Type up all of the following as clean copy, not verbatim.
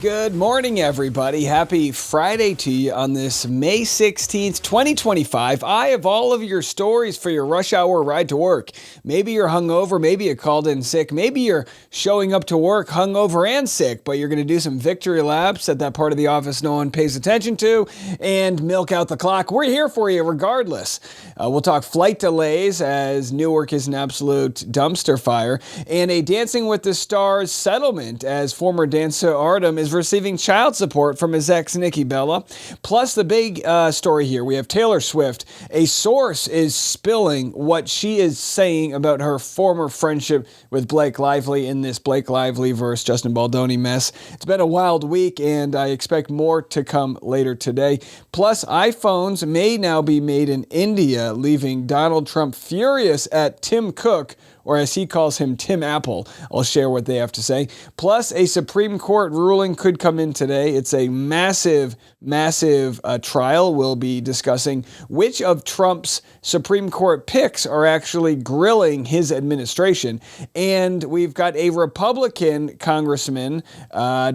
Good morning, everybody. Happy Friday to you on this May 16th, 2025. I have all of your stories for your rush hour ride to work. Maybe you're hungover, maybe you called in sick, maybe you're showing up to work hungover and sick, but you're going to do some victory laps at that part of the office no one pays attention to and milk out the clock. We're here for you regardless. We'll talk flight delays as Newark is an absolute dumpster fire, and a Dancing with the Stars settlement as former dancer Artem is receiving child support from his ex, Nikki Bella. Plus, the big story here, we have Taylor Swift. A source is spilling what she is saying about her former friendship with Blake Lively in this Blake Lively versus Justin Baldoni mess. It's been a wild week, and I expect more to come later today. Plus, iPhones may now be made in India, leaving Donald Trump furious at Tim Cook, or as he calls him, Tim Apple. I'll share what they have to say. Plus, a Supreme Court ruling could come in today. It's a massive trial. We'll be discussing which of Trump's Supreme Court picks are actually grilling his administration. And we've got a Republican congressman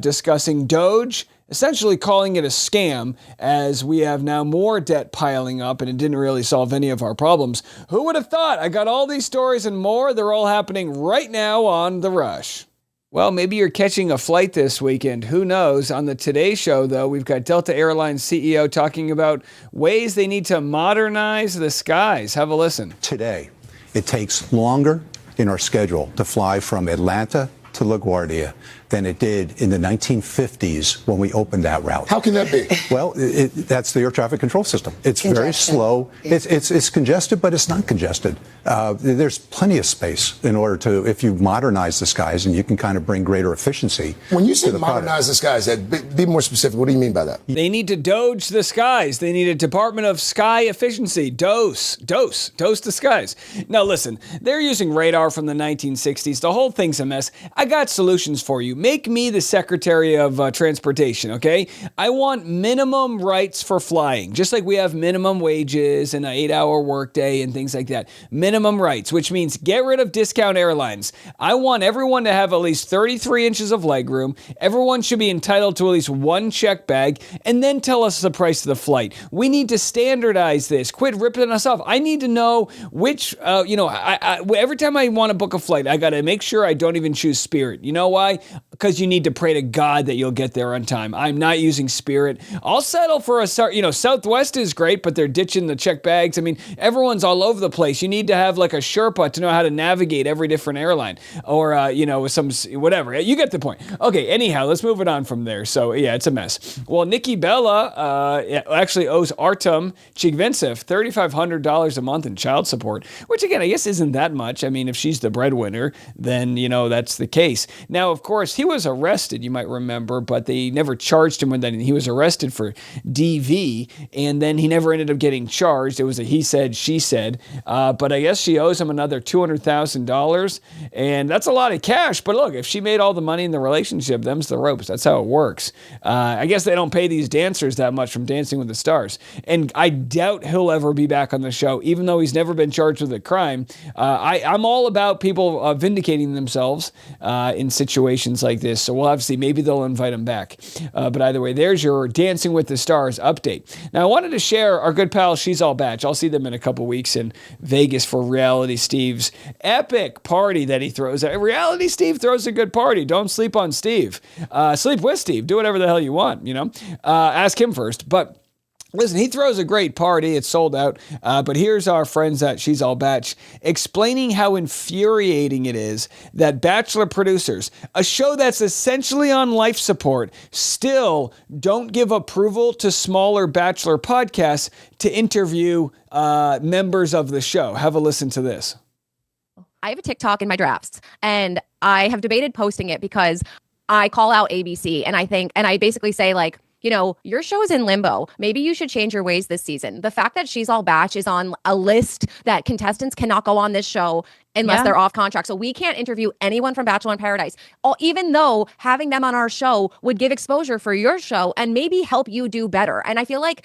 discussing Doge, essentially calling it a scam, as we have now more debt piling up and it didn't really solve any of our problems. Who would have thought? I got all these stories and more. They're all happening right now on The Rush. Well, maybe you're catching a flight this weekend. Who knows? On the Today Show, though, we've got Delta Airlines CEO talking about ways they need to modernize the skies. Have a listen. Today, it takes longer in our schedule to fly from Atlanta to LaGuardia than it did in the 1950s when we opened that route. How can that be? Well, that's the air traffic control system. It's very slow. It's congested, but it's not congested. There's plenty of space in order to, if you modernize the skies, and you can kind of bring greater efficiency. When you say modernize the skies, be more specific. What do you mean by that? They need to Doge the skies. They need a Department of Sky Efficiency. Dose the skies. Now listen, they're using radar from the 1960s. The whole thing's a mess. I got solutions for you. Make me the Secretary of Transportation, okay? I want minimum rights for flying, just like we have minimum wages and an 8-hour workday and things like that. Minimum rights, which means get rid of discount airlines. I want everyone to have at least 33 inches of legroom. Everyone should be entitled to at least one check bag, and then tell us the price of the flight. We need to standardize this. Quit ripping us off. I need to know which, every time I want to book a flight, I got to make sure I don't even choose Spirit. You know why? Because you need to pray to God that you'll get there on time. I'm not using Spirit. I'll settle for a, Southwest is great, but they're ditching the check bags. I mean, everyone's all over the place. You need to have like a Sherpa to know how to navigate every different airline, or, some, whatever. You get the point. Okay, anyhow, let's move it on from there. So, yeah, it's a mess. Well, Nikki Bella actually owes Artem Chigvintsev $3,500 a month in child support, which, again, I guess isn't that much. I mean, if she's the breadwinner, then, that's the case. Now, of course, he was arrested, you might remember, but they never charged him with that. He was arrested for DV, and then he never ended up getting charged. It was a he said, she said. But I guess she owes him another $200,000, and that's a lot of cash. But look, if she made all the money in the relationship, them's the ropes. That's how it works. I guess they don't pay these dancers that much from Dancing with the Stars. And I doubt he'll ever be back on the show, even though he's never been charged with a crime. I'm all about people vindicating themselves in situations like this. So we'll have to see. Maybe they'll invite him back. But either way, there's your Dancing with the Stars update. Now, I wanted to share our good pal, She's All Batch. I'll see them in a couple weeks in Vegas for Reality Steve's epic party that he throws. Reality Steve throws a good party. Don't sleep on Steve. Sleep with Steve. Do whatever the hell you want, Ask him first. But listen, he throws a great party. It's sold out. But here's our friends at She's All Batch explaining how infuriating it is that Bachelor producers, a show that's essentially on life support, still don't give approval to smaller Bachelor podcasts to interview members of the show. Have a listen to this. I have a TikTok in my drafts, and I have debated posting it because I call out ABC, and I basically say, like, your show is in limbo. Maybe you should change your ways this season. The fact that She's All Batch is on a list that contestants cannot go on this show unless they're off contract. So we can't interview anyone from Bachelor in Paradise, even though having them on our show would give exposure for your show and maybe help you do better. And I feel like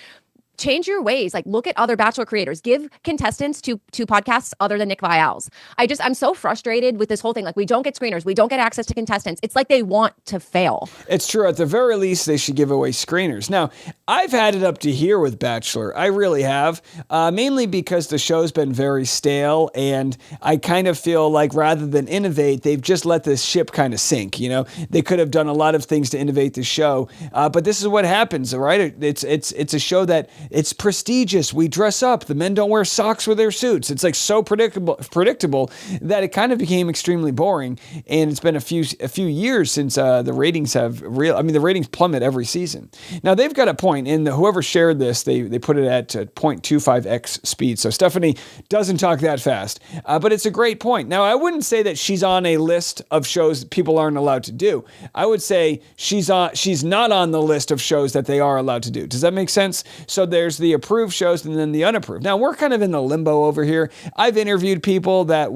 change your ways. Like, look at other Bachelor creators. Give contestants to podcasts other than Nick Viall's. I'm so frustrated with this whole thing. Like, we don't get screeners. We don't get access to contestants. It's like they want to fail. It's true. At the very least, they should give away screeners. Now, I've had it up to here with Bachelor. I really have, mainly because the show's been very stale, and I kind of feel like rather than innovate, they've just let this ship kind of sink. You know, they could have done a lot of things to innovate the show, but this is what happens, right? It's a show that it's prestigious. We dress up. The men don't wear socks with their suits. It's like so predictable that it kind of became extremely boring. And it's been a few years since the ratings have the ratings plummet every season. Now they've got a point, and whoever shared this, they put it at 0.25x speed. So Stephanie doesn't talk that fast, but it's a great point. Now I wouldn't say that she's on a list of shows that people aren't allowed to do. I would say she's not on the list of shows that they are allowed to do. Does that make sense? So there's the approved shows and then the unapproved. Now we're kind of in the limbo over here. I've interviewed people that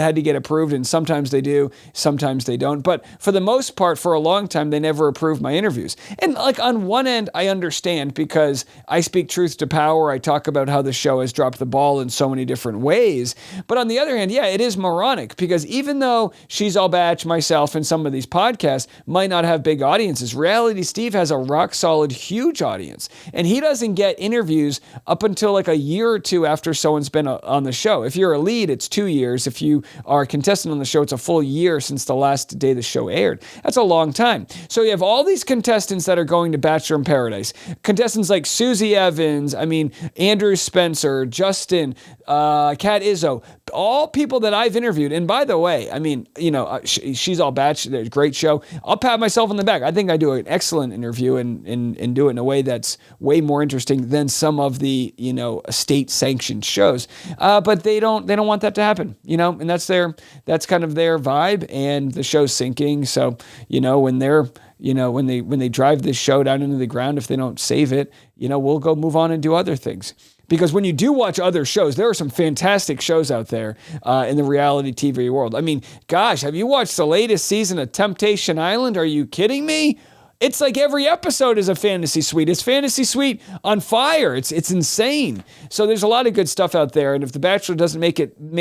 had to get approved, and sometimes they do, sometimes they don't. But for the most part, for a long time, they never approved my interviews. And like on one end, I understand because I speak truth to power. I talk about how the show has dropped the ball in so many different ways. But on the other hand, yeah, it is moronic because even though She's All Batch, myself, and some of these podcasts might not have big audiences, Reality Steve has a rock solid, huge audience. And he doesn't get interviews up until like a year or two after someone's been on the show. If you're a lead, it's 2 years. If you are a contestant on the show, it's a full year since the last day the show aired. That's a long time. So you have all these contestants that are going to Bachelor in Paradise. Contestants like Susie Evans, Andrew Spencer, Justin, Kat Izzo, all people that I've interviewed. And by the way, She's All Batch, a great show. I'll pat myself on the back. I think I do an excellent interview and do it in a way that's way more interesting than some of the, state-sanctioned shows. But they don't want that to happen, and that's kind of their vibe, and the show's sinking. So, when they drive this show down into the ground, if they don't save it, we'll go move on and do other things. Because when you do watch other shows, there are some fantastic shows out there in the reality TV world. Gosh, have you watched the latest season of Temptation Island? Are you kidding me? It's like every episode is a fantasy suite. It's fantasy suite on fire. It's insane. So there's a lot of good stuff out there. And if The Bachelor doesn't make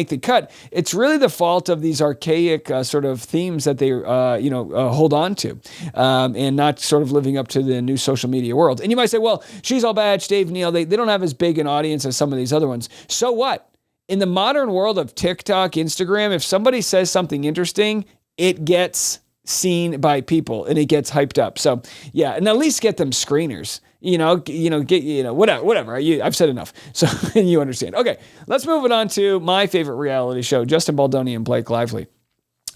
the cut, it's really the fault of these archaic sort of themes that they hold on to, and not sort of living up to the new social media world. And you might say, well, She's All Batch, Dave Neal, they don't have as big an audience as some of these other ones. So what? In the modern world of TikTok, Instagram, if somebody says something interesting, it gets seen by people and it gets hyped up. So yeah, and at least get them screeners, whatever. I've said enough. So you understand. Okay, let's move it on to my favorite reality show, Justin Baldoni and Blake Lively.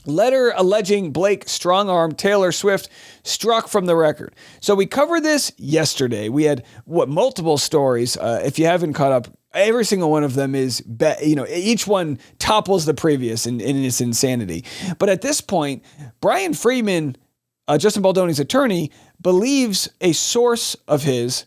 Letter alleging Blake strong-armed Taylor Swift struck from the record. So we covered this yesterday. We had multiple stories. If you haven't caught up, every single one of them is, each one topples the previous in its insanity. But at this point, Brian Friedman, Justin Baldoni's attorney, believes a source of his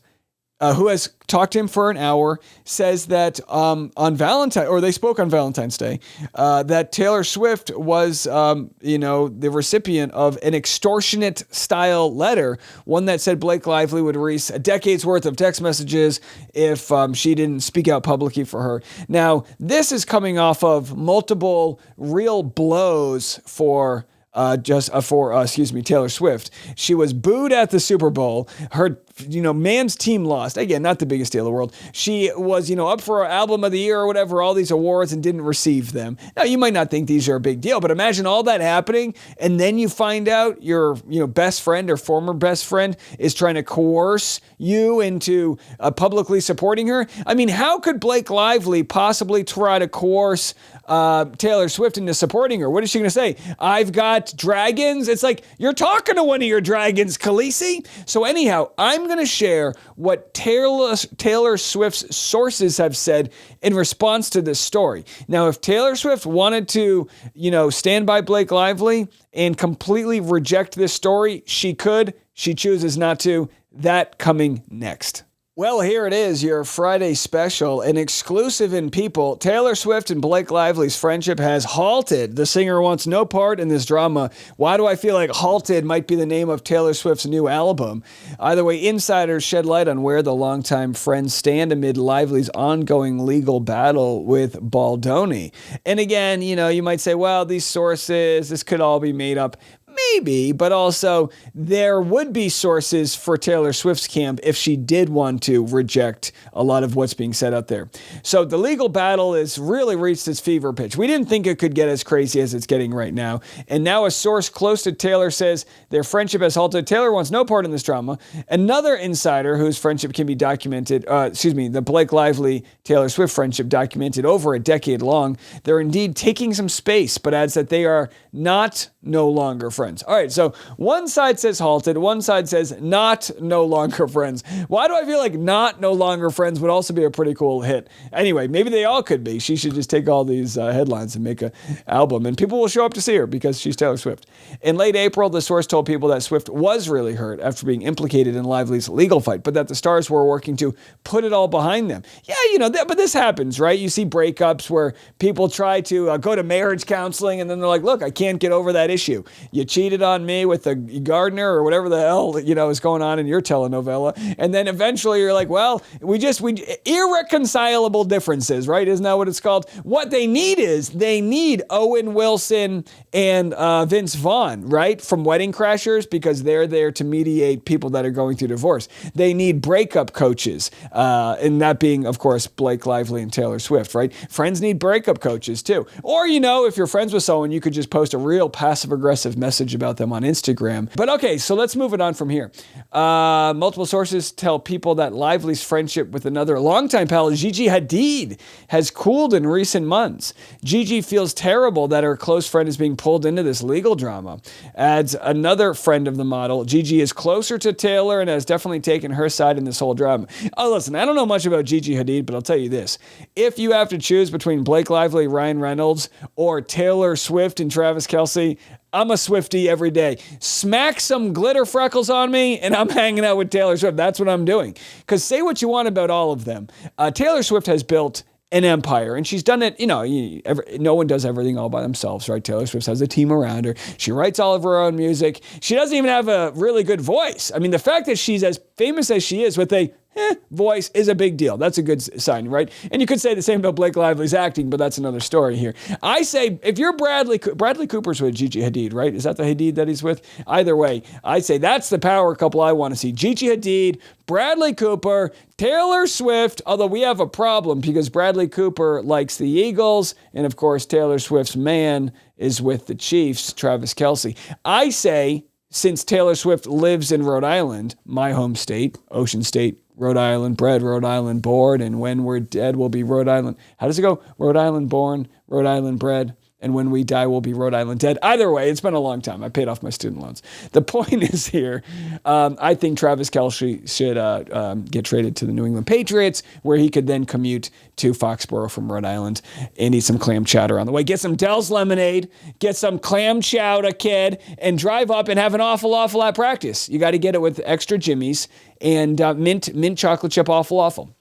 who has talked to him for an hour, says that they spoke on Valentine's Day, that Taylor Swift was, the recipient of an extortionate style letter, one that said Blake Lively would release a decade's worth of text messages if she didn't speak out publicly for her. Now, this is coming off of multiple real blows for Taylor Swift. She was booed at the Super Bowl. Her, man's team lost. Again, not the biggest deal in the world. She was, up for Album of the Year or whatever, all these awards, and didn't receive them. Now, you might not think these are a big deal, but imagine all that happening, and then you find out your, best friend or former best friend is trying to coerce you into publicly supporting her. How could Blake Lively possibly try to coerce Taylor Swift into supporting her? What is she going to say? I've got dragons? It's like, you're talking to one of your dragons, Khaleesi. So anyhow, I'm going to share what Taylor Swift's sources have said in response to this story. Now, if Taylor Swift wanted to, stand by Blake Lively and completely reject this story, she could. She chooses not to. That coming next. Well, here it is, your Friday special, an exclusive in People. Taylor Swift and Blake Lively's friendship has halted. The singer wants no part in this drama. Why do I feel like Halted might be the name of Taylor Swift's new album? Either way, insiders shed light on where the longtime friends stand amid Lively's ongoing legal battle with Baldoni. And again, you might say, well, these sources, this could all be made up. Maybe, but also there would be sources for Taylor Swift's camp if she did want to reject a lot of what's being said out there. So the legal battle has really reached its fever pitch. We didn't think it could get as crazy as it's getting right now. And now a source close to Taylor says their friendship has halted. Taylor wants no part in this drama. Another insider whose friendship can be documented, the Blake Lively-Taylor Swift friendship documented over a decade long. They're indeed taking some space, but adds that they are no longer friends. All right, so one side says halted, one side says no longer friends. Why do I feel like no longer friends would also be a pretty cool hit? Anyway, maybe they all could be. She should just take all these headlines and make an album, and people will show up to see her because she's Taylor Swift. In late April, the source told People that Swift was really hurt after being implicated in Lively's legal fight, but that the stars were working to put it all behind them. Yeah, but this happens, right? You see breakups where people try to go to marriage counseling, and then they're like, look, I can't get over that issue. You cheated on me with the gardener or whatever the hell, is going on in your telenovela. And then eventually you're like, well, we irreconcilable differences, right? Isn't that what it's called? What they need Owen Wilson and Vince Vaughn, right? From Wedding Crashers, because they're there to mediate people that are going through divorce. They need breakup coaches. And that being, of course, Blake Lively and Taylor Swift, right? Friends need breakup coaches too. Or, if you're friends with someone, you could just post a real passive-aggressive message about them on Instagram. But okay, so let's move it on from here. Multiple sources tell People that Lively's friendship with another longtime pal, Gigi Hadid, has cooled in recent months. Gigi feels terrible that her close friend is being pulled into this legal drama. Adds another friend of the model, Gigi is closer to Taylor and has definitely taken her side in this whole drama. Oh, listen, I don't know much about Gigi Hadid, but I'll tell you this. If you have to choose between Blake Lively, Ryan Reynolds, or Taylor Swift and Travis Kelce, I'm a Swiftie every day. Smack some glitter freckles on me, and I'm hanging out with Taylor Swift. That's what I'm doing. Because say what you want about all of them. Taylor Swift has built an empire, and she's done it, no one does everything all by themselves, right? Taylor Swift has a team around her. She writes all of her own music. She doesn't even have a really good voice. I mean, the fact that she's as famous as she is with a voice is a big deal. That's a good sign, right? And you could say the same about Blake Lively's acting, but that's another story here. I say, if you're Bradley Cooper's with Gigi Hadid, right? Is that the Hadid that he's with? Either way, I say that's the power couple I want to see. Gigi Hadid, Bradley Cooper, Taylor Swift, although we have a problem because Bradley Cooper likes the Eagles, and of course Taylor Swift's man is with the Chiefs, Travis Kelce. I say, since Taylor Swift lives in Rhode Island, my home state, Ocean State, Rhode Island bred, Rhode Island born, and when we're dead, we'll be Rhode Island. How does it go? Rhode Island born, Rhode Island bred, and when we die, we'll be Rhode Island dead. Either way, it's been a long time. I paid off my student loans. The point is here, I think Travis Kelce should get traded to the New England Patriots, where he could then commute to Foxborough from Rhode Island and eat some clam chowder on the way. Get some Dell's lemonade, get some clam chowder, kid, and drive up and have an awful lot practice. You got to get it with extra Jimmy's and mint chocolate chip awful.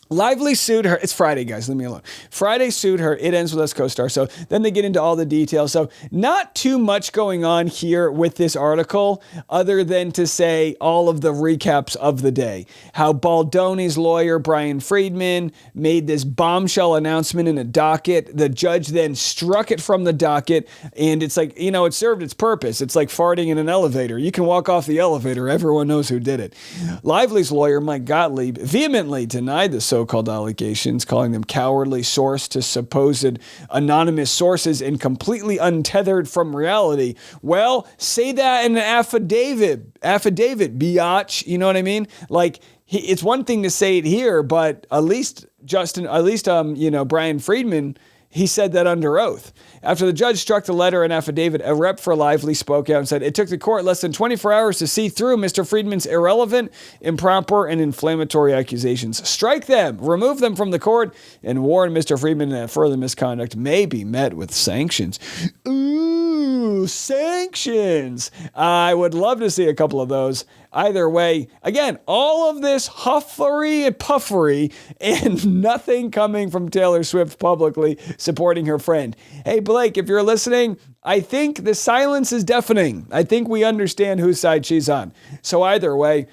Lively sued her. It's Friday, guys. Leave me alone. Friday sued her. It ends with us co-star. So then they get into all the details. So not too much going on here with this article other than to say all of the recaps of the day. How Baldoni's lawyer, Brian Friedman, made this bombshell announcement in a docket. The judge then struck it from the docket. And it's like, it served its purpose. It's like farting in an elevator. You can walk off the elevator. Everyone knows who did it. Lively's lawyer, Mike Gottlieb, vehemently denied the so-called allegations, calling them cowardly sourced to supposed anonymous sources and completely untethered from reality. Well, say that in an affidavit, biatch. You know what I mean? Like, it's one thing to say it here, but at least Brian Friedman, he said that under oath. After the judge struck the letter and affidavit, a rep for Lively spoke out and said, it took the court less than 24 hours to see through Mr. Friedman's irrelevant, improper, and inflammatory accusations. Strike them, remove them from the court, and warn Mr. Friedman that further misconduct may be met with sanctions. Ooh. Ooh, sanctions. I would love to see a couple of those. Either way, again, all of this huffery and puffery and nothing coming from Taylor Swift publicly supporting her friend. Hey, Blake, if you're listening, I think the silence is deafening. I think we understand whose side she's on. So either way,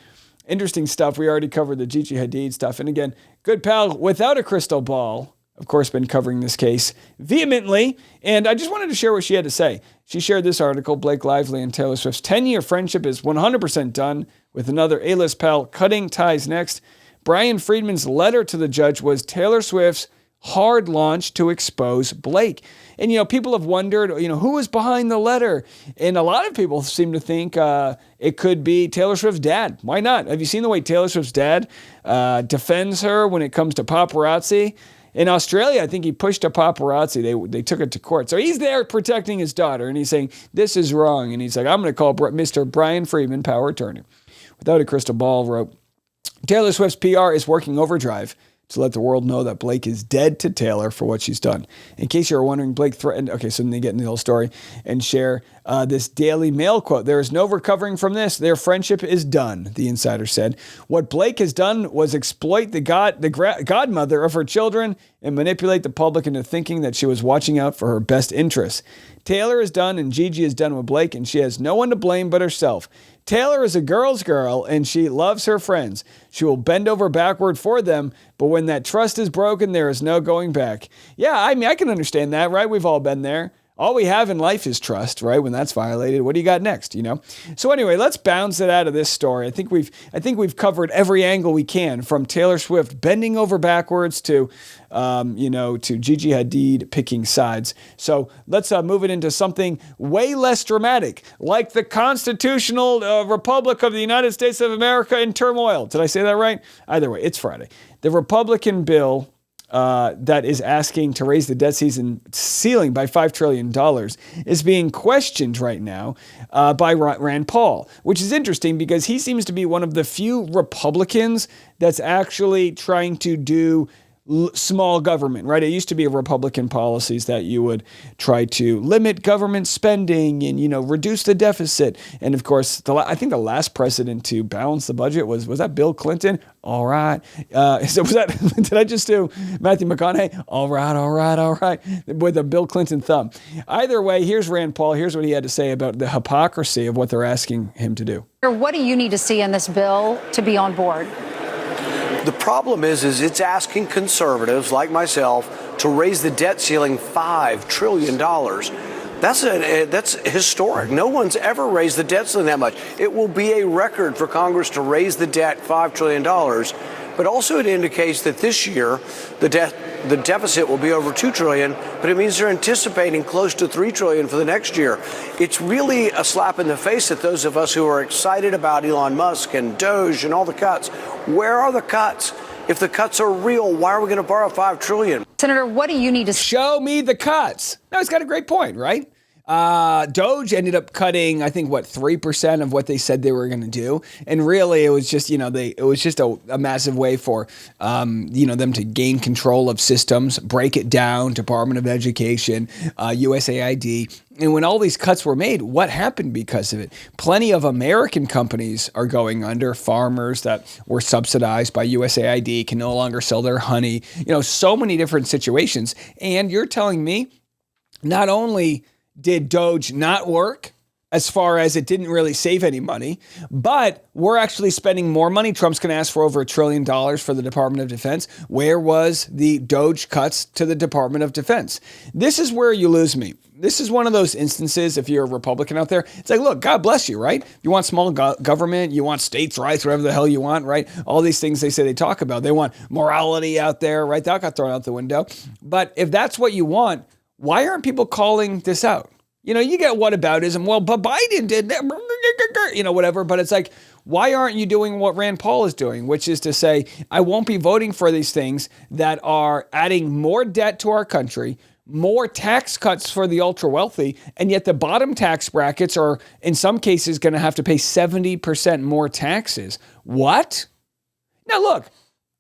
interesting stuff. We already covered the Gigi Hadid stuff. And again, good pal without a crystal ball, of course, been covering this case vehemently. And I just wanted to share what she had to say. She shared this article, Blake Lively and Taylor Swift's 10-year friendship is 100% done, with another A-list pal cutting ties next. Brian Friedman's letter to the judge was Taylor Swift's hard launch to expose Blake. And, people have wondered, who was behind the letter? And a lot of people seem to think it could be Taylor Swift's dad. Why not? Have you seen the way Taylor Swift's dad defends her when it comes to paparazzi? In Australia, I think he pushed a paparazzi. They took it to court. So he's there protecting his daughter, and he's saying, this is wrong. And he's like, I'm going to call Mr. Brian Friedman, power attorney. Without a crystal ball, wrote, Taylor Swift's PR is working overdrive to let the world know that Blake is dead to Taylor for what she's done. In case you were wondering, Blake threatened... Okay, so then they get into the whole story and share this Daily Mail quote. There is no recovering from this. Their friendship is done, the insider said. What Blake has done was exploit the godmother of her children and manipulate the public into thinking that she was watching out for her best interests. Taylor is done and Gigi is done with Blake, and she has no one to blame but herself. Taylor is a girl's girl, and she loves her friends. She will bend over backward for them, but when that trust is broken, there is no going back. Yeah, I can understand that, right? We've all been there. All we have in life is trust, right? When that's violated, what do you got next, So anyway, let's bounce it out of this story. I think we've covered every angle we can, from Taylor Swift bending over backwards to Gigi Hadid picking sides. So let's move it into something way less dramatic, like the constitutional Republic of the United States of America in turmoil. Did I say that right? Either way, it's Friday. The Republican bill that is asking to raise the debt ceiling by $5 trillion is being questioned right now by Rand Paul, which is interesting because he seems to be one of the few Republicans that's actually trying to do small government, right? It used to be Republican policies that you would try to limit government spending and, reduce the deficit. And of course, I think the last president to balance the budget was that Bill Clinton? All right. Did I just do Matthew McConaughey? All right. With a Bill Clinton thumb. Either way, here's Rand Paul. Here's what he had to say about the hypocrisy of what they're asking him to do. What do you need to see in this bill to be on board? The problem is it's asking conservatives like myself to raise the debt ceiling $5 trillion. That's historic. No one's ever raised the debt ceiling that much. It will be a record for Congress to raise the debt $5 trillion. But also it indicates that this year the deficit will be over $2 trillion, but it means they're anticipating close to $3 trillion for the next year. It's really a slap in the face at those of us who are excited about Elon Musk and Doge and all the cuts. Where are the cuts? If the cuts are real, why are we going to borrow $5 trillion? Senator, what do you need to show me the cuts? No, he's got a great point, right? Doge ended up cutting, I think, 3% of what they said they were going to do. And really, it was just, it was just a massive way for, them to gain control of systems, break it down, Department of Education, USAID. And when all these cuts were made, what happened because of it? Plenty of American companies are going under. Farmers that were subsidized by USAID can no longer sell their honey. So many different situations. And you're telling me not only did Doge not work, as far as it didn't really save any money, but we're actually spending more money. Trump's going to ask for over $1 trillion for the Department of Defense. Where was the Doge cuts to the Department of Defense? This is where you lose me. This is one of those instances, if you're a Republican out there, it's like, look, God bless you, right? You want small government, you want states' rights, whatever the hell you want, right? All these things they say they talk about. They want morality out there, right? That got thrown out the window. But if that's what you want, why aren't people calling this out? You get whataboutism. Well, but Biden did that, whatever. But it's like, why aren't you doing what Rand Paul is doing, which is to say, I won't be voting for these things that are adding more debt to our country, more tax cuts for the ultra wealthy, and yet the bottom tax brackets are, in some cases, going to have to pay 70% more taxes. What? Now, look,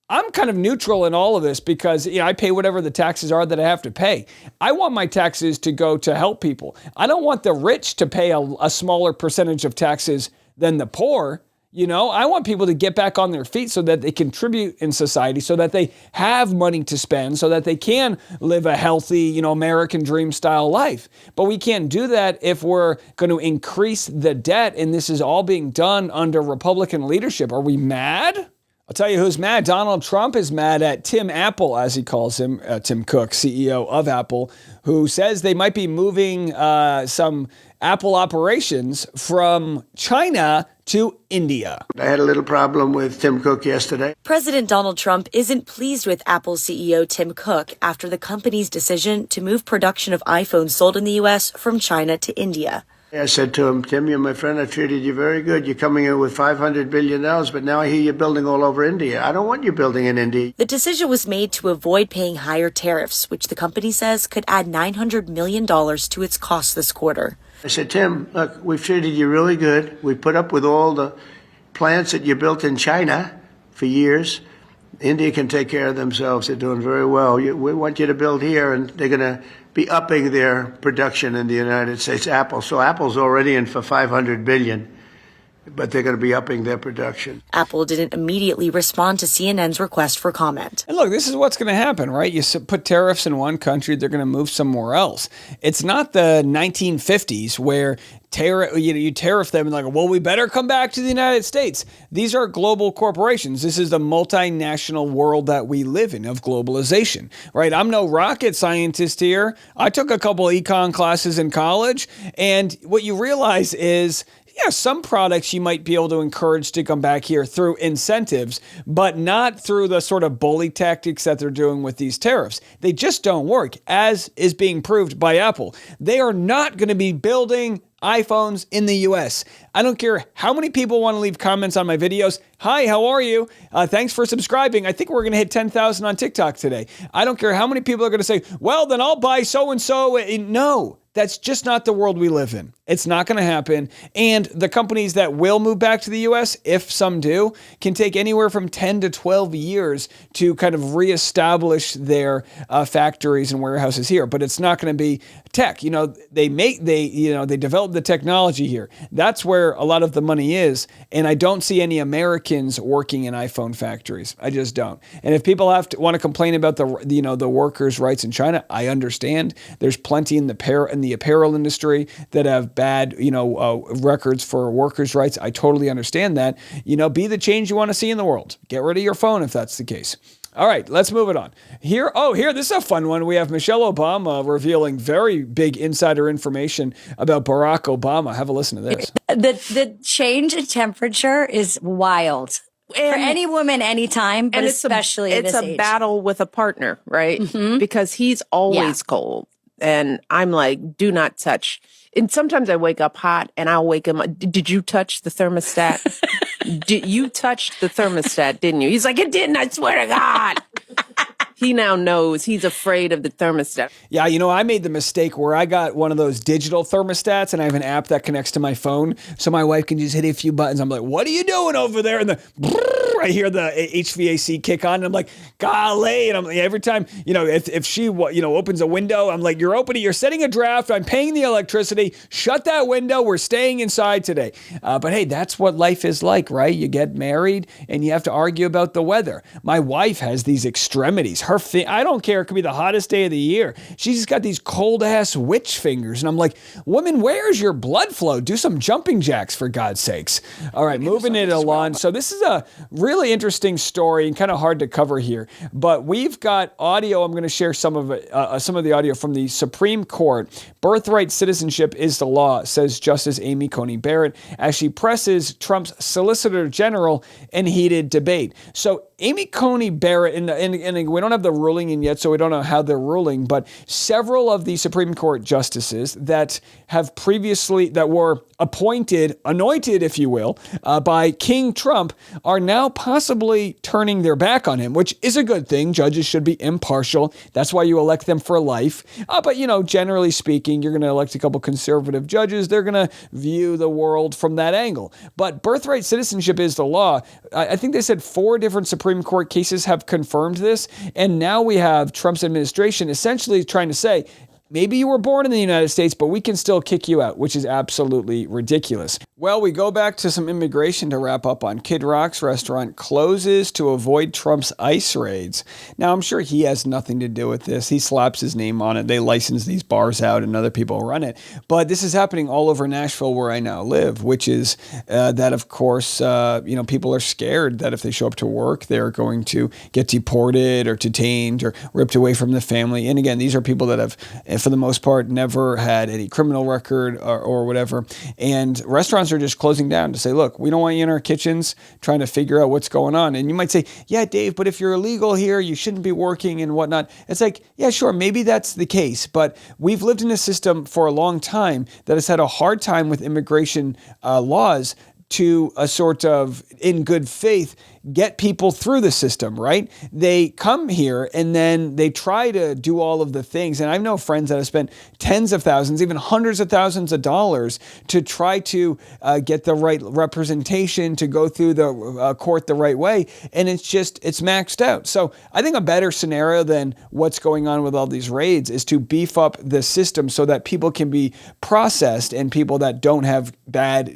I'm kind of neutral in all of this because I pay whatever the taxes are that I have to pay. I want my taxes to go to help people. I don't want the rich to pay a smaller percentage of taxes than the poor. I want people to get back on their feet so that they contribute in society, so that they have money to spend, so that they can live a healthy, American dream style life. But we can't do that if we're going to increase the debt, and this is all being done under Republican leadership. Are we mad? I'll tell you who's mad. Donald Trump is mad at Tim Apple, as he calls him, Tim Cook, CEO of Apple, who says they might be moving some Apple operations from China to India. I had a little problem with Tim Cook yesterday. President Donald Trump isn't pleased with Apple CEO Tim Cook after the company's decision to move production of iPhones sold in the U.S. from China to India. I said to him, Tim, you're my friend. I treated you very good. You're coming in with $500 billion, but now I hear you're building all over India. I don't want you building in India. The decision was made to avoid paying higher tariffs, which the company says could add $900 million to its costs this quarter. I said, Tim, look, we've treated you really good. We put up with all the plants that you built in China for years. India can take care of themselves. They're doing very well. We want you to build here, and they're going to be upping their production in the United States. Apple. So Apple's already in for $500 billion, but they're going to be upping their production. Apple didn't immediately respond to CNN's request for comment. And look, this is what's going to happen, right? You put tariffs in one country, they're going to move somewhere else. It's not the 1950s where you tariff them and well, we better come back to the United States. These are global corporations. This is the multinational world that we live in of globalization, right? I'm no rocket scientist here. I took a couple econ classes in college, and what you realize is, some products you might be able to encourage to come back here through incentives, but not through the sort of bully tactics that they're doing with these tariffs. They just don't work, as is being proved by Apple. They are not going to be building iPhones in the US. I don't care how many people want to leave comments on my videos. Hi, how are you? Thanks for subscribing. I think we're going to hit 10,000 on TikTok today. I don't care how many people are going to say, well, then I'll buy so-and-so. No. That's just not the world we live in. It's not going to happen. And the companies that will move back to the U.S., if some do, can take anywhere from 10 to 12 years to kind of reestablish their factories and warehouses here. But it's not going to be tech. They develop the technology here. That's where a lot of the money is. And I don't see any Americans working in iPhone factories. I just don't. And if people want to complain about the workers' rights in China, I understand. There's plenty in the apparel industry that have bad, records for workers' rights. I totally understand that. Be the change you want to see in the world. Get rid of your phone if that's the case. All right, let's move it on. Here, this is a fun one. We have Michelle Obama revealing very big insider information about Barack Obama. Have a listen to this. The change in temperature is wild. For any woman, anytime, but especially at this age. It's a battle with a partner, right? Mm-hmm. Because he's always cold. And I'm like, do not touch. And sometimes I wake up hot and I'll wake him up. Did you touch the thermostat? You touched the thermostat, didn't you? He's like, it didn't, I swear to God. He now knows. He's afraid of the thermostat. Yeah, I made the mistake where I got one of those digital thermostats and I have an app that connects to my phone so my wife can just hit a few buttons. I'm like, what are you doing over there? And I hear the HVAC kick on and I'm like, golly. And I'm like, every time, if she, opens a window, I'm like, you're setting a draft. I'm paying the electricity. Shut that window. We're staying inside today. But hey, that's what life is like, right? You get married and you have to argue about the weather. My wife has these extremities. I don't care. It could be the hottest day of the year. She's just got these cold ass witch fingers. And I'm like, woman, where's your blood flow? Do some jumping jacks for God's sakes. All right, moving it along. So this is a really interesting story and kind of hard to cover here, but we've got audio. I'm going to share some of it, some of the audio from the Supreme Court. Birthright citizenship is the law, says Justice Amy Coney Barrett, as she presses Trump's Solicitor General in heated debate. So Amy Coney Barrett, and we don't have the ruling in yet, so we don't know how they're ruling, but several of the Supreme Court justices that have previously, that were anointed, if you will, by King Trump, are now possibly turning their back on him, which is a good thing. Judges should be impartial. That's why you elect them for life. But, generally speaking, you're going to elect a couple conservative judges. They're going to view the world from that angle. But birthright citizenship is the law. I think they said 4 different Supreme Court cases have confirmed this. And now we have Trump's administration essentially trying to say, maybe you were born in the United States, but we can still kick you out, which is absolutely ridiculous. Well, we go back to some immigration to wrap up on. Kid Rock's restaurant closes to avoid Trump's ICE raids. Now, I'm sure he has nothing to do with this. He slaps his name on it. They license these bars out and other people run it. But this is happening all over Nashville, where I now live, which is that, of course, people are scared that if they show up to work, they're going to get deported or detained or ripped away from the family. And again, these are people that have, for the most part, never had any criminal record or whatever. And restaurants are just closing down to say, look, we don't want you in our kitchens trying to figure out what's going on. And you might say, yeah, Dave, but if you're illegal here, you shouldn't be working and whatnot. It's like, yeah, sure, maybe that's the case. But we've lived in a system for a long time that has had a hard time with immigration laws to a sort of, in good faith, get people through the system, right? They come here and then they try to do all of the things. And I know friends that have spent tens of thousands, even hundreds of thousands of dollars to try to get the right representation, to go through the court the right way. And it's maxed out. So I think a better scenario than what's going on with all these raids is to beef up the system so that people can be processed, and people that don't have bad,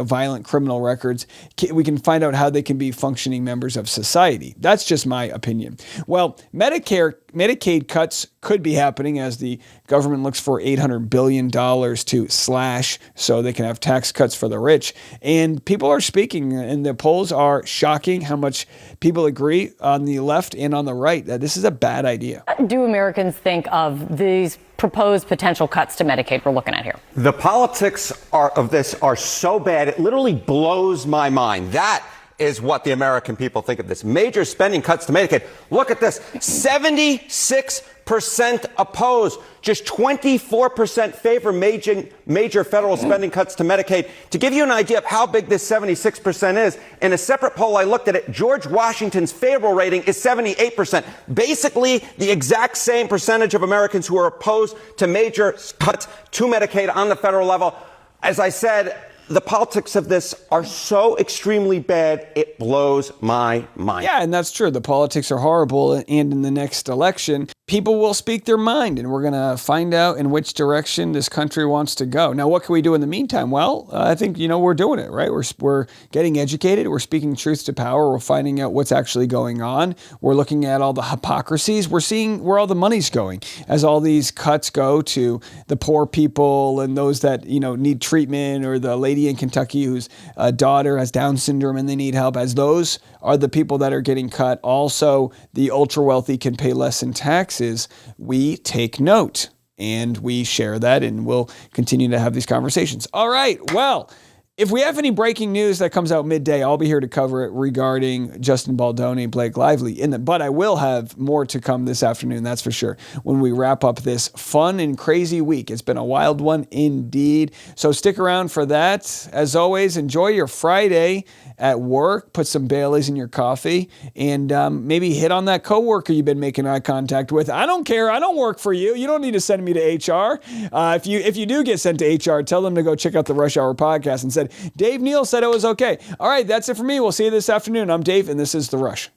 violent criminal records, we can find out how they can be functioning members of society. That's just my opinion. Well, Medicaid cuts could be happening as the government looks for $800 billion to slash so they can have tax cuts for the rich. And people are speaking, and the polls are shocking how much people agree on the left and on the right that this is a bad idea. Do Americans think of these proposed potential cuts to Medicaid we're looking at here? The politics of this are so bad, it literally blows my mind. That is what the American people think of this. Major spending cuts to Medicaid. Look at this. 76% oppose. Just 24% favor major federal spending cuts to Medicaid. To give you an idea of how big this 76% is, in a separate poll I looked at it, George Washington's favorable rating is 78%. Basically, the exact same percentage of Americans who are opposed to major cuts to Medicaid on the federal level. As I said, the politics of this are so extremely bad, it blows my mind. Yeah, and that's true. The politics are horrible, and in the next election, people will speak their mind, and we're going to find out in which direction this country wants to go. Now, what can we do in the meantime? Well, I think, we're doing it, right? We're getting educated. We're speaking truth to power. We're finding out what's actually going on. We're looking at all the hypocrisies. We're seeing where all the money's going as all these cuts go to the poor people and those that, need treatment, or the lady in Kentucky whose daughter has Down syndrome and they need help, as those are the people that are getting cut. Also, the ultra wealthy can pay less in taxes. We take note and we share that, and we'll continue to have these conversations. All right. Well, if we have any breaking news that comes out midday, I'll be here to cover it regarding Justin Baldoni, Blake Lively. But I will have more to come this afternoon, that's for sure, when we wrap up this fun and crazy week. It's been a wild one indeed. So stick around for that. As always, enjoy your Friday at work. Put some Baileys in your coffee, and maybe hit on that coworker you've been making eye contact with. I don't care. I don't work for you. You don't need to send me to HR. If you do get sent to HR, tell them to go check out the Rush Hour podcast and said, Dave Neal said it was okay. All right, that's it for me. We'll see you this afternoon. I'm Dave, and this is The Rush.